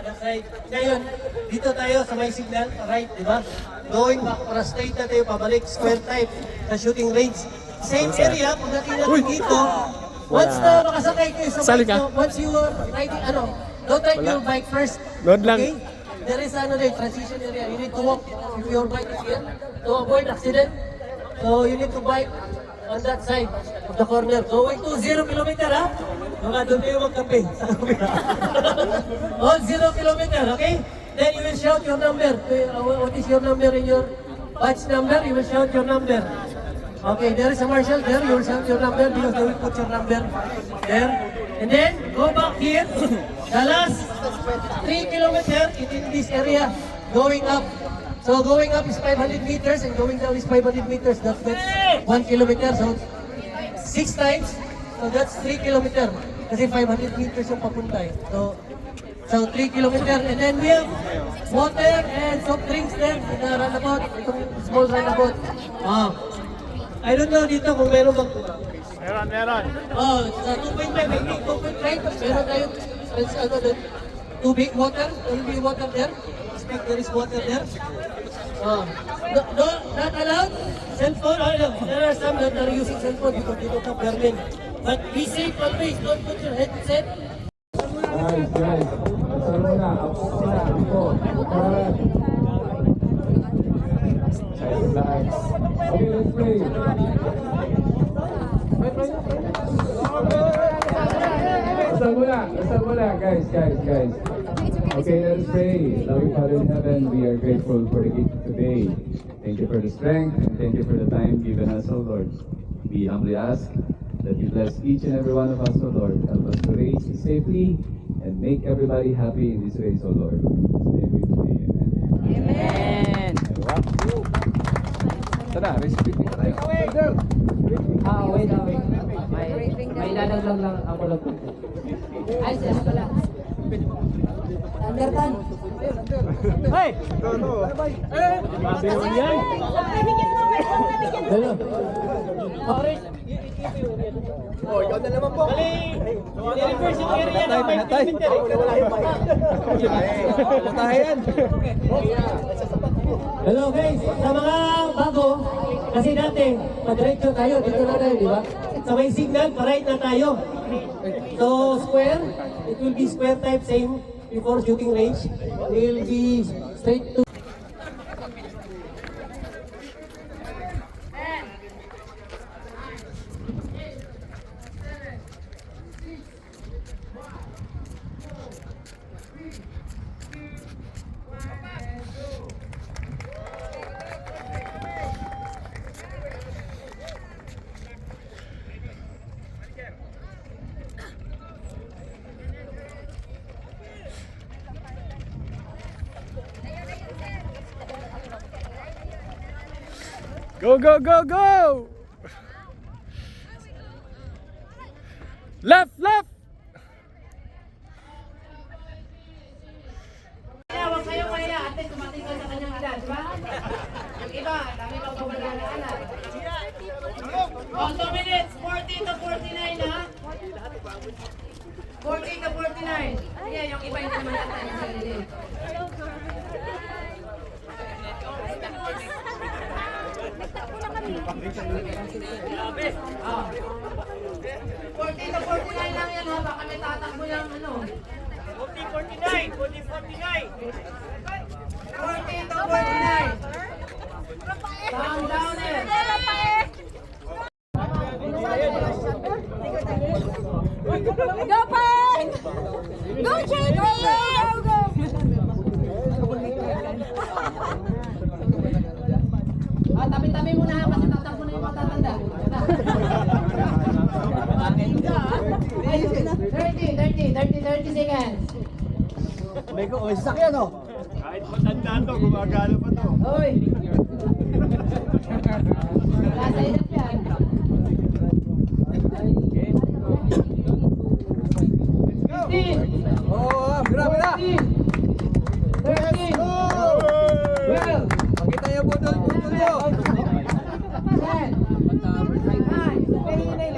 that side. Ngayon, dito tayo sa may signal, right, di ba? Going back para straight na tayo, pabalik, square type, sa shooting range. Same area, pagdating natin dito, once na makasakay kayo sa bike nyo, once you are riding, don't ride your bike first. Okay? There is transition area. You need to walk if your bike is here to avoid accident. So you need to bike on that side of the corner. Going to 0 kilometer, ha? Mga doon kayo magkape sa kamera. On 0 kilometer, okay? Then you will shout your number. What is your number in your batch number? You will shout your number. Okay, there is a marshal there. You will shout your number because they will put your number there. And then go back here. The last 3 kilometers in this area, going up. So going up is 500 meters and going down is 500 meters. That's 1 kilometer. So 6 times. So that's 3 kilometers. Kasi 500 meters yung papunta eh. So 3 kilometers. And then we have water and soft drinks there in the roundabout. Itong small roundabout. I don't know dito kung meron bang... Meron. Sa 2.5, I think 2.5. Meron tayong tubig, water. There will be water there. Expect there is water there. No, not allowed. Cellphone, there are some that are using cellphone because they don't have permit. But be safe always. Don't put your headset. Guys. Saan mo na? Sila. Ito. Relax. Okay, let's play. Dasal muna, guys. Okay, let's pray. Loving Father in heaven, we are grateful for the gift of today. Thank you for the strength, and thank you for the time given us, O Lord. We humbly ask that you bless each and every one of us, O Lord. Help us to race safely and make everybody happy in this race, O Lord. In Jesus' name we pray. Amen. Tara, race speaking tayo. Wait. May dadagdag lang ako lang. Ay, siya pala. Undertan. Hey! Mabiro yan. Hello. Ikaw na naman po. I-reverse yung area ng 5 kilometer. Matahayan. Hello guys, sa mga bago, kasi dati, padiretso tayo, dito na tayo, di ba? Sa may signal, pa-right na tayo. So, square, it will be square type, same before shooting range. It will be straight to... Go! Left! Huwag kayo kaya, ate, tumating ka sa kanyang edad, di ba? Yung iba, dami pang pabagana-anak. 2 minutes, 40 to 49, ha? 40 to 49. Yeah, yung iba hindi naman yata yung sarili. Oh. 40 to 49 lang yan, ha? Baka may tatakbo ng ano. 40-49! 40 to 49. Down it. Go, Pang! Go, JP! Go! Tabi-tabi muna ha, kasi tatakbo na yung matatanda. 30 seconds. May ko, sasakyan o. Kahit matanda to, gumagana pa to. Hoy! Nasa edad yan. Grabe na! 13, 12, Pakita niyo po doon, 10, 9,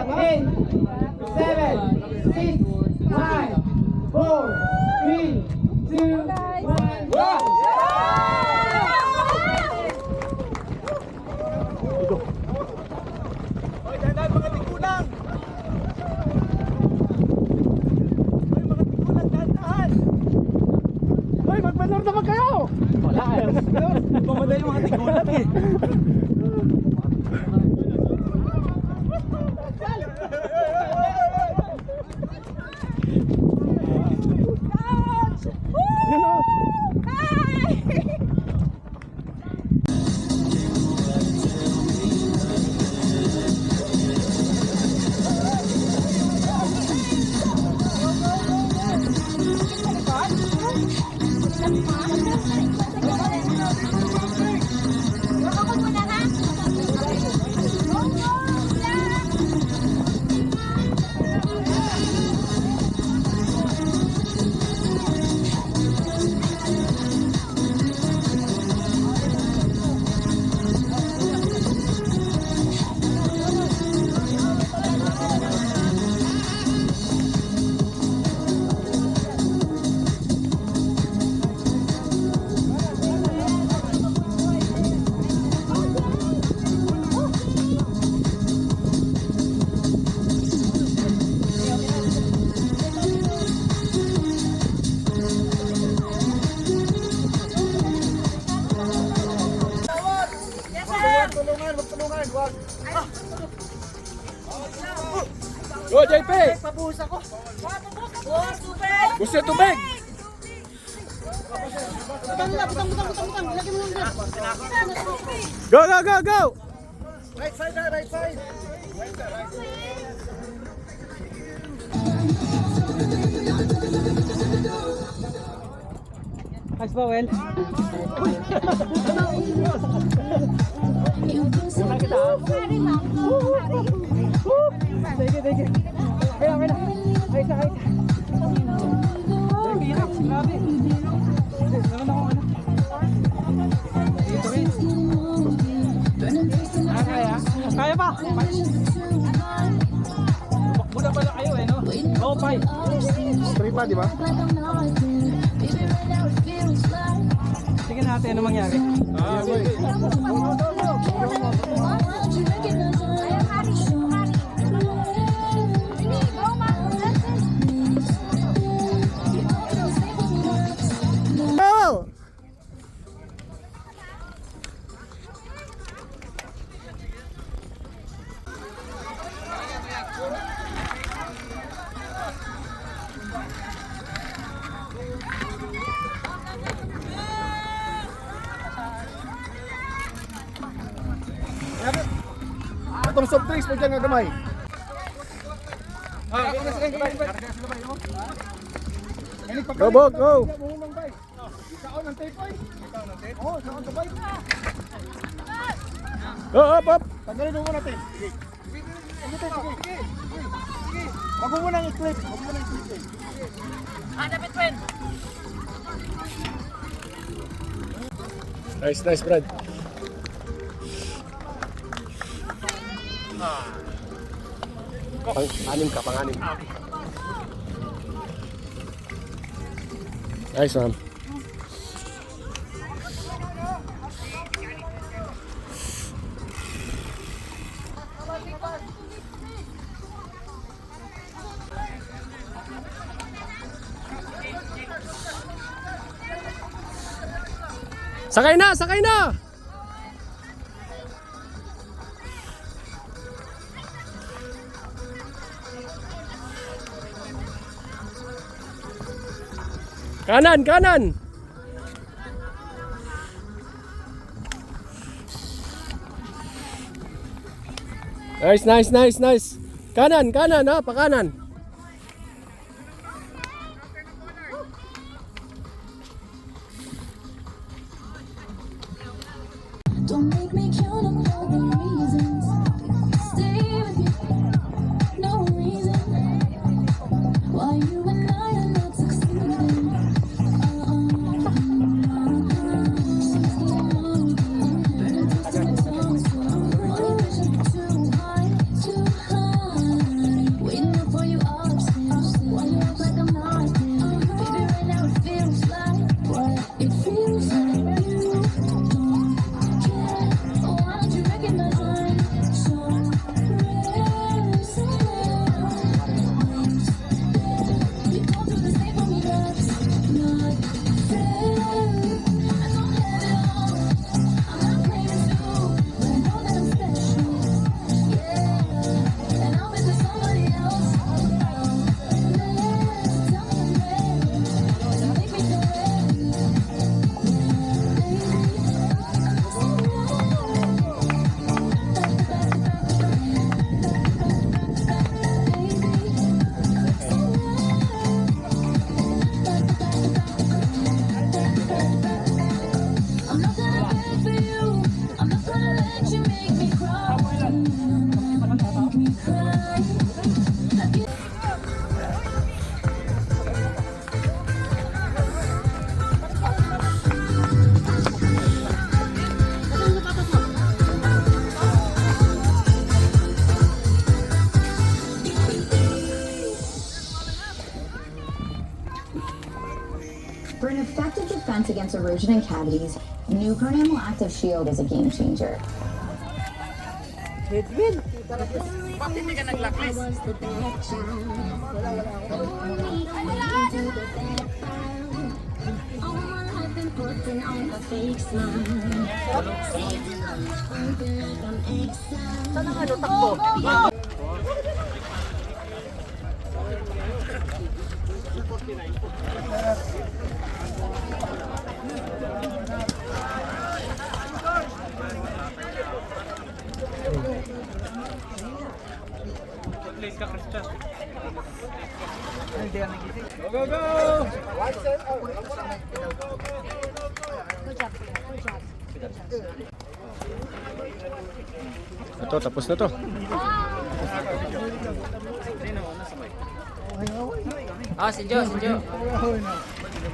8, 7, 6, 5, 4, 3, 2, Go, JP! Pabuhos ako. Gusto tubig! Butang. Lagyan mo lang. Go, go, go, go! Right side. Nice ba, Well? Sige. Ay, okay na. Ay, sa. Hirap, grabe. Naman ako, ano? Dito rin. Kaya pa. Muna pala kayo eh, no? Oo, 5. 3 pa, di ba? Tingnan natin ano mangyari. Go! Itong soft drinks mo dyan nga gamay. Go, Bog, go! Ikaw ng tape ay. Oo, saan ka ba? Go, up! Tanggalin mo muna tape. Sige. Sige. Wag mo muna i-clip. Nice, Brad. Pang-anim ka. Nice, man. Sakay na! Kanan! Nice. Kanan, ha, pakanan. Don't make me count up all the reasons. Stay with me, no reason why you and I are not succeeding. Waiting up for you upstairs. Why you act like I'm not there? Baby, right now it feels like what it feels like. For an effective defense against erosion and cavities, new Pronamel Active Shield is a game changer. putting on a fake smile. Saying I'm not open like I'm exiled. Saan ang ano, takbo? Go, go, go! Ito, tapos na to. Oh, si Jo, si Jo.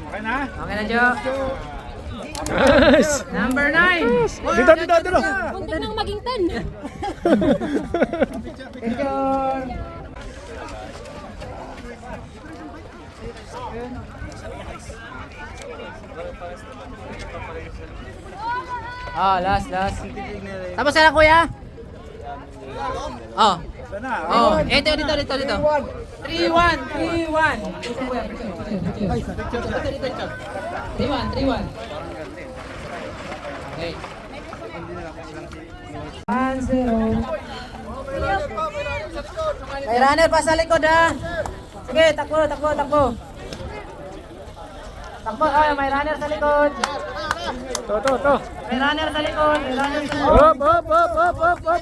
Okay na? Okay na, Jo. Nice! Number 9. Dito, dito, dito! Muntik nang maging 10. Picture. Oh, last. Tapos na kuya? Oh. Sana. Oh, ito dito. 3-1. 3-1. Ito kuya, picture. 3-1. Okay. 1-0. May runner pa sa likod ha. Sige, takbo. Takbo, may runner sa likod. To. May runner sa likod. Hop, hop, hop, hop, hop, hop.